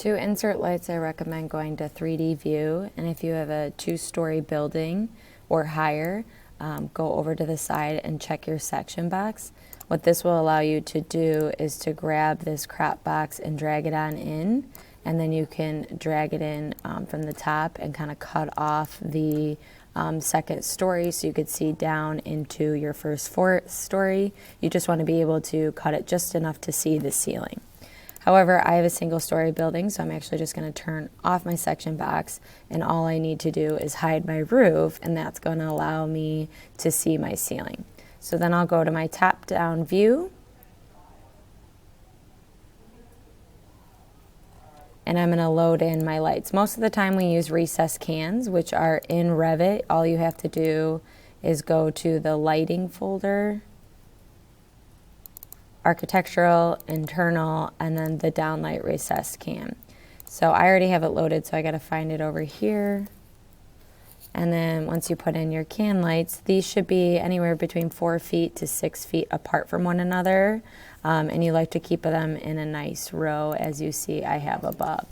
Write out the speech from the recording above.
To insert lights, I recommend going to 3D view, and if you have a 2-story building or higher, go over to the side and check your section box. What this will allow you to do is to grab this crop box and drag it on in, and then you can drag it in from the top and kind of cut off the second story so you could see down into your first story. You just want to be able to cut it just enough to see the ceiling. However, I have a single-story building, so I'm actually just going to turn off my section box, and all I need to do is hide my roof, and that's going to allow me to see my ceiling. So then I'll go to my top-down view, and I'm going to load in my lights. Most of the time we use recessed cans, which are in Revit. All you have to do is go to the lighting folder, architectural, internal, and then the downlight recessed can. So I already have it loaded, so I got to find it over here. And then once you put in your can lights, these should be anywhere between 4 feet to 6 feet apart from one another. And you like to keep them in a nice row, as you see I have above.